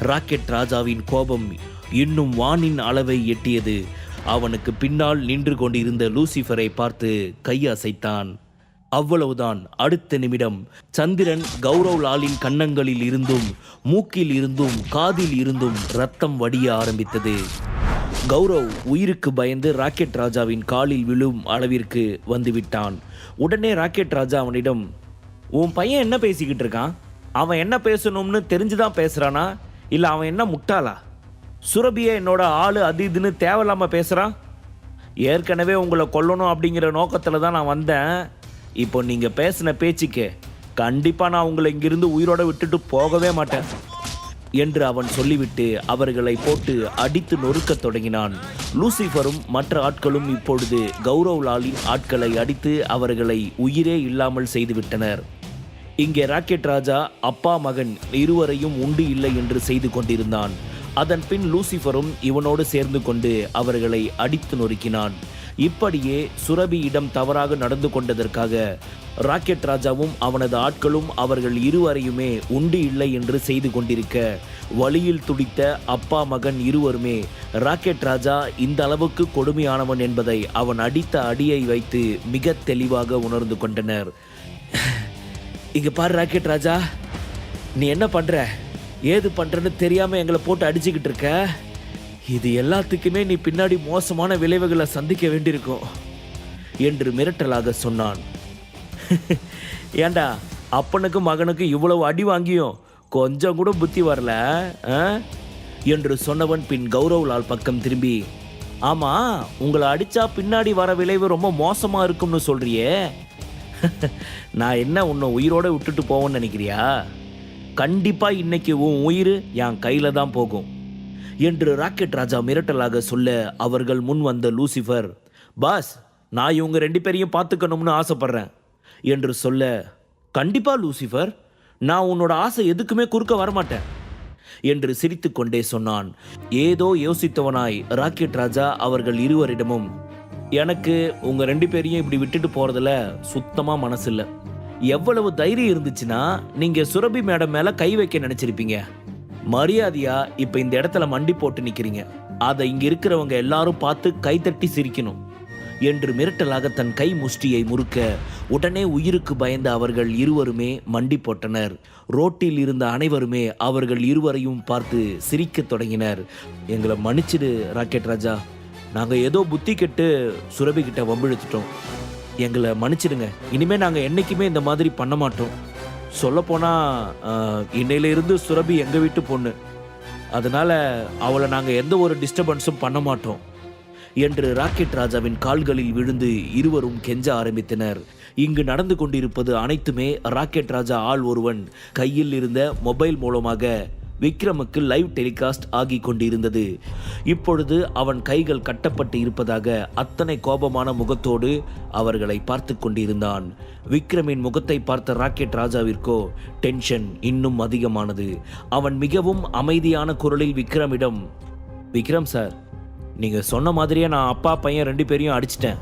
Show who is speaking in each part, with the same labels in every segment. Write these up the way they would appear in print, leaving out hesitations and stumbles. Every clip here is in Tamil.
Speaker 1: ராக்கெட் ராஜாவின் கோபம் இன்னும் வானின் அளவை எட்டியது. அவனுக்கு பின்னால் நின்று கொண்டிருந்த லூசிஃபரை பார்த்து கையசைத்தான். அவ்வளவுதான். அடுத்த நிமிடம் சந்திரன் கௌரவ் லாலின் கன்னங்களில் இருந்தும் மூக்கில் இருந்தும் காதில் இருந்தும் ரத்தம் வடிய ஆரம்பித்தது. கௌரவ் உயிருக்கு பயந்து ராக்கெட் ராஜாவின் காலில் விழும் அளவிற்கு வந்துவிட்டான். உடனே ராக்கெட் ராஜா அவனிடம், உன் பையன் என்ன பேசிக்கிட்டு இருக்கான்? அவன் என்ன பேசணும்னு தெரிஞ்சுதான் பேசுறானா, இல்லை அவன் என்ன முட்டாளா? சுரபியை என்னோட ஆளு அது இதுன்னு தேவையில்லாமல் பேசுகிறான். ஏற்கனவே உங்களை கொல்லணும் அப்படிங்கிற நோக்கத்தில் தான் நான் வந்தேன். இப்போ நீங்கள் பேசின பேச்சுக்கு கண்டிப்பாக நான் உங்களை இங்கிருந்து உயிரோடு விட்டுட்டு போகவே மாட்டேன் என்று அவன் சொல்லிவிட்டு அவர்களை போட்டு அடித்து நொறுக்கத் தொடங்கினான். லூசிஃபரும் மற்ற ஆட்களும் இப்பொழுது கௌரவ் லாலின் ஆட்களை அடித்து அவர்களை உயிரே இல்லாமல் செய்துவிட்டனர். இங்கே ராக்கெட் ராஜா அப்பா மகன் இருவரையும் உண்டு இல்லை என்று செய்து கொண்டிருந்தான். அதன் பின் லூசிஃபரும் இவனோடு சேர்ந்து கொண்டு அவர்களை அடித்து நொறுக்கினான். இப்படியே சுரபியிடம் தவறாக நடந்து கொண்டதற்காக ராக்கெட் ராஜாவும் அவனது ஆட்களும் அவர்கள் இருவரையுமே உண்டு இல்லை என்று செய்து கொண்டிருக்க வழியில் துடித்த அப்பா மகன் இருவருமே ராக்கெட் ராஜா இந்த அளவுக்கு கொடுமையானவன் என்பதை அவன் அடித்த அடியை வைத்து மிக தெளிவாக உணர்ந்து கொண்டனர். இங்க பாரு ராக்கெட் ராஜா, நீ என்ன பண்ற, ஏது பண்றன்னு தெரியாம எங்களை போட்டு அடிச்சுக்கிட்டு இருக்க. இது எல்லாத்துக்குமே நீ பின்னாடி மோசமான விளைவுகளை சந்திக்க வேண்டியிருக்கும் என்று மிரட்டலாக சொன்னான். ஏண்டா, அப்பனுக்கும் மகனுக்கும் இவ்வளவு அடி வாங்கியும் கொஞ்சம் கூட புத்தி வரல என்று சொன்னவன் பின் கௌரவ் லால் பக்கம் திரும்பி, ஆமா, உங்களை அடிச்சா பின்னாடி வர விளைவு ரொம்ப மோசமா இருக்கும்னு சொல்றியே, நான் என்ன உன்னை உயிரோட விட்டுட்டு போவேன்னு நினைக்கிறியா? கண்டிப்பா இன்னைக்கு உன் உயிர் என் கையில தான் போகும் என்று ராக்கெட் ராஜா மிரட்டலாக சொல்ல அவர்கள் முன் வந்த லூசிஃபர், பாஸ், நான் இவங்க 2 பேரையும் பார்த்துக்கணும்னு ஆசைப்படுறேன் என்று சொல்ல, கண்டிப்பா லூசிஃபர், நான் உன்னோட ஆசை எதுக்குமே குறுக்க வரமாட்டேன் என்று சிரித்து கொண்டே சொன்னான். ஏதோ யோசித்தவனாய் ராக்கெட் ராஜா அவர்கள் இருவரிடமும், எனக்கு உங்க 2 பேரையும் இப்படி விட்டுட்டு போறதுல சுத்தமா மனசில்லை. எவ்வளவு தைரியம் இருந்துச்சுன்னா நீங்க சுரபி மேடம் மேல கை வைக்க நினைச்சிருப்பீங்க. மரியாதையா இப்ப இந்த இடத்துல மண்டி போட்டு நிக்கிறீங்க. அதை இங்க இருக்கிறவங்க எல்லாரும் பார்த்து கைத்தட்டி சிரிக்கணும் என்று மிரட்டலாக தன் கை முஷ்டியை முறுக்க உடனே உயிருக்கு பயந்த அவர்கள் இருவருமே மண்டி போட்டனர். ரோட்டில் இருந்த அனைவருமே அவர்கள் இருவரையும் பார்த்து சிரிக்க தொடங்கினர். எங்களை மன்னிச்சிடு ராக்கெட் ராஜா, நாங்க ஏதோ புத்தி கெட்டு சுரபி கிட்ட வம்பிழுத்துட்டோம். எங்களை மன்னிச்சிடுங்க. இனிமே நாங்க என்னைக்குமே இந்த மாதிரி பண்ண மாட்டோம். சொல்லப்போனால் இன்னையிலிருந்து சுரபி எங்கள் வீட்டு பொண்ணு, அதனால் அவளை நாங்கள் எந்த ஒரு டிஸ்டர்பன்ஸும் பண்ண மாட்டோம் என்று ராக்கெட் ராஜாவின் கால்களில் விழுந்து இருவரும் கெஞ்ச ஆரம்பித்தனர். இங்கு நடந்து கொண்டிருப்பது அனைத்துமே ராக்கெட் ராஜா ஆள் ஒருவன் கையில் இருந்த மொபைல் மூலமாக விக்ரமுக்கு லைவ் டெலிகாஸ்ட் ஆகி கொண்டிருந்தது. இப்பொழுது அவன் கைகள் கட்டப்பட்டு இருப்பதாக அத்தனை கோபமான முகத்தோடு அவர்களை பார்த்து கொண்டிருந்தான். விக்ரமின் முகத்தை பார்த்த ராக்கெட் ராஜாவிற்கோ டென்ஷன் இன்னும் அதிகமானது. அவன் மிகவும் அமைதியான குரலில் விக்ரமிடம், விக்ரம் சார், நீங்கள் சொன்ன மாதிரியே நான் அப்பா பையன் 2 பேரையும் அடிச்சிட்டேன்.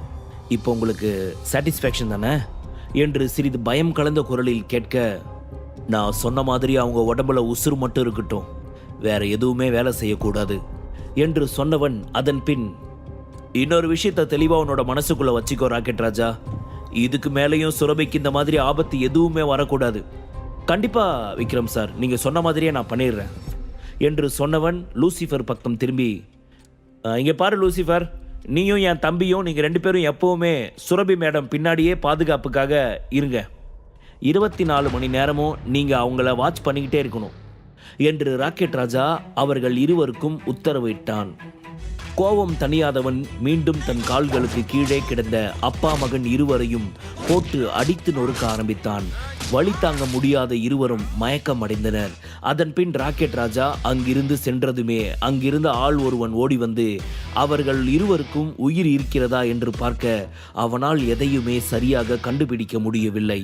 Speaker 1: இப்போ உங்களுக்கு சாட்டிஸ்ஃபேக்ஷன் தானே என்று சிறிது பயம் கலந்த குரலில் கேட்க, நான் சொன்ன மாதிரி அவங்க உடம்புல உசுறு மட்டும் இருக்கட்டும், வேற எதுவுமே வேலை செய்யக்கூடாது என்று சொன்னவன் அதன் பின், இன்னொரு விஷயத்தை தெளிவாக உன்னோட மனசுக்குள்ள வச்சுக்கோ ராக்கெட் ராஜா, இதுக்கு மேலேயும் சுரபிக்கு இந்த மாதிரி ஆபத்து எதுவுமே வரக்கூடாது. கண்டிப்பா விக்ரம் சார், நீங்க சொன்ன மாதிரியே நான் பண்ணிடுறேன் என்று சொன்னவன் லூசிஃபர் பக்கம் திரும்பி, இங்க பாரு லூசிஃபர், நீயும் என் தம்பியும் நீங்க 2 பேரும் எப்பவுமே சுரபி மேடம் பின்னாடியே பாதுகாப்புக்காக இருங்க. 24 மணி நேரமும் நீங்க அவங்கள வாட்ச் பண்ணிக்கிட்டே இருக்கணும் என்று ராக்கெட் ராஜா அவர்கள் இருவருக்கும் உத்தரவிட்டான். கோபம் தணியாதவன் மீண்டும் தன் கால்களுக்கு கீழே கிடந்த அப்பா மகன் இருவரையும் போட்டு அடித்து நொறுக்க ஆரம்பித்தான். வலி தாங்க முடியாத இருவரும் மயக்கம் அடைந்தனர். அதன் பின் ராக்கெட் ராஜா அங்கிருந்து சென்றதுமே அங்கிருந்த ஆள் ஒருவன் ஓடி வந்து அவர்கள் இருவருக்கும் உயிர் இருக்கிறதா என்று பார்க்க அவனால் எதையுமே சரியாக கண்டுபிடிக்க முடியவில்லை.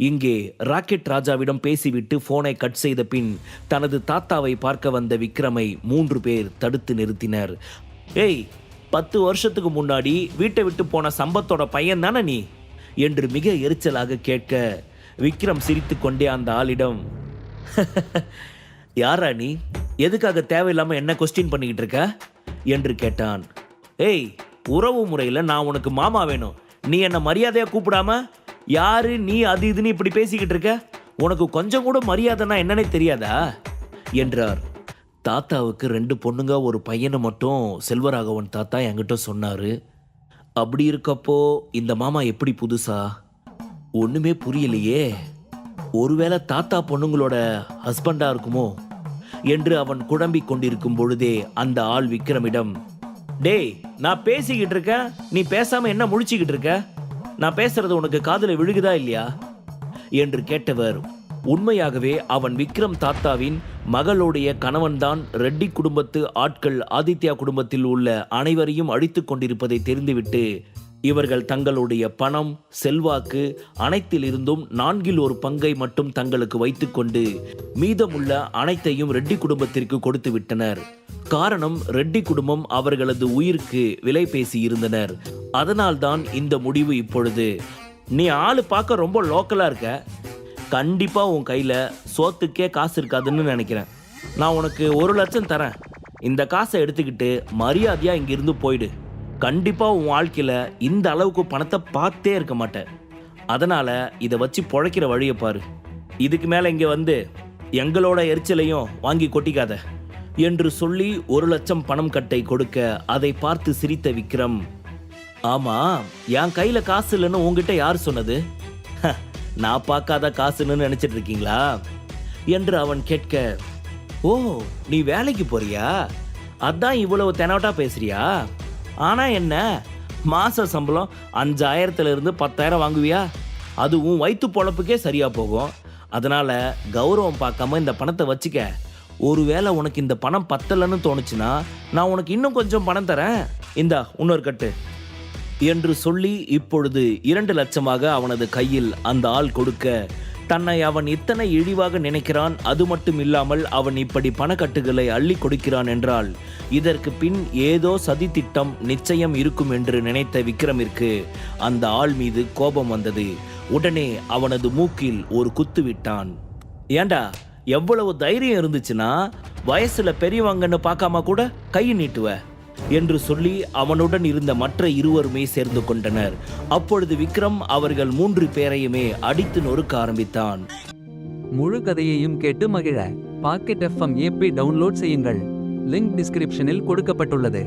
Speaker 1: இங்கே ராக்கெட் ராஜாவிடம் பேசிவிட்டு போனை கட் செய்த பின் தனது தாத்தாவை பார்க்க வந்த விக்ரமை 3 பேர் தடுத்து நிறுத்தினர். ஏய், 10 வருஷத்துக்கு முன்னாடி வீட்டை விட்டு போன சம்பத்தோட பையன் தானே நீ என்று மிக எரிச்சலாக கேட்க விக்ரம் சிரித்து கொண்டே அந்த ஆளிடம், யாரா நீ? எதுக்காக தேவையில்லாம என்ன கொஸ்டின் பண்ணிக்கிட்டு இருக்க என்று கேட்டான். ஏய், உறவு முறையில் நான் உனக்கு மாமா வேணும். நீ என்ன மரியாதையா கூப்பிடாம யாரு நீ அது இதுன்னு இப்படி பேசிக்கிட்டு இருக்க? உனக்கு கொஞ்சம் கூட மரியாதைனா என்னன்னே தெரியாதா என்றார். தாத்தாவுக்கு 2 பொண்ணுங்க ஒரு பையனை மட்டும் செல்வராகவன் தாத்தா என்கிட்ட சொன்னாரு. அப்படி இருக்கப்போ இந்த மாமா எப்படி புதுசா? ஒண்ணுமே புரியலையே. ஒருவேளை தாத்தா பொண்ணுங்களோட ஹஸ்பண்டா இருக்குமோ என்று அவன் குழம்பிக் கொண்டிருக்கும் பொழுதே அந்த ஆள் விக்ரமிடம், டேய், நான் பேசிக்கிட்டு இருக்கேன், நீ பேசாம என்ன முழிச்சுக்கிட்டு இருக்க? நான் பேசுறது உனக்கு காதுல விழுகுதா இல்லையா என்று கேட்டவர் உண்மையாகவே அவன் விக்ரம் தாத்தாவின் மகளுடைய கணவன்தான் ரெட்டி குடும்பத்து ஆட்கள் ஆதித்யா குடும்பத்தில் உள்ள அனைவரையும் அழித்து கொண்டிருப்பதை தெரிந்துவிட்டு இவர்கள் தங்களுடைய பணம் செல்வாக்கு அனைத்திலிருந்தும் 4 பங்கை மட்டும் தங்களுக்கு வைத்துக்கொண்டு மீதமுள்ள அனைத்தையும் ரெட்டி குடும்பத்திற்கு கொடுத்து விட்டனர். காரணம், ரெட்டி குடும்பம் அவர்களது உயிருக்கு விலை பேசி இருந்தனர். அதனால்தான் இந்த முடிவு. இப்பொழுது நீ ஆளு பார்க்க ரொம்ப லோக்கலா இருக்க. கண்டிப்பா உன் கையில சோத்துக்கே காசு இருக்காதுன்னு நினைக்கிறேன். நான் உனக்கு 1 லட்சம் தரேன். இந்த காசை எடுத்துக்கிட்டு மரியாதையா இங்கிருந்து போயிடு. கண்டிப்பா உன் வாழ்க்கையில இந்த அளவுக்கு பணத்தை பார்த்தே இருக்க மாட்டேன். அதனால இதை வச்சு பொழைக்கிற வழியை பாரு. இதுக்கு மேல இங்க வந்து எங்களோட எரிச்சலையும் வாங்கி கொட்டிக்காத என்று சொல்லி 1 லட்சம் பணம் கட்டை கொடுக்க அதை பார்த்து சிரித்த விக்ரம், ஆமா, என் கையில காசு இல்லைன்னு உங்ககிட்ட யார் சொன்னது? நான் பார்க்காத காசுன்னு நினைச்சிட்டு இருக்கீங்களா என்று அவன் கேட்க, ஓ, நீ வேலைக்கு போறியா? அதான் இவ்வளவு தெனாவட்டா பேசுறியா? ஆனா என்ன, மாச சம்பளம் 5000 10,000 வாங்குவியா? அதுவும் வயிற்று பொழப்புக்கே சரியா போகும். அதனால கௌரவம் பார்க்காம இந்த பணத்தை வச்சுக்க. ஒருவேளை உனக்கு இந்த பணம் பத்தலன்னு தோணுச்சுன்னா நான் உனக்கு இன்னும் கொஞ்சம் பணம் தரேன். இந்தா இன்னொரு கட்டு என்று சொல்லி இப்பொழுது 2 லட்சமாக அவனது கையில் அந்த ஆள் கொடுக்க, தன்னை அவன் இத்தனை இழிவாக நினைக்கிறான். அது மட்டும் இல்லாமல் அவன் இப்படி பணக்கட்டுகளை அள்ளி கொடுக்கிறான் என்றால் இதற்கு பின் ஏதோ சதி திட்டம் நிச்சயம் இருக்கும் என்று நினைத்த விக்ரமிற்கு அந்த ஆள் மீது கோபம் வந்தது. உடனே அவனது மூக்கில் ஒரு குத்து விட்டான். ஏண்டா, எவ்வளவு தைரியம் இருந்துச்சுன்னா வயசுல பெரியவங்கன்னு பார்க்காம கூட கையை நீட்டுவ என்று சொல்லி அவனுடன் இருந்த மற்ற 2 சேர்ந்து கொண்டனர். அப்பொழுது விக்ரம் அவர்கள் 3 பேரையுமே அடித்து நொறுக்க ஆரம்பித்தான்.
Speaker 2: முழு கதையையும் கேட்டு மகிழ பாக்கெட் FM ஆப்பை டவுன்லோட் செய்யுங்கள். லிங்க் டிஸ்கிரிப்ஷனில் கொடுக்கப்பட்டுள்ளது.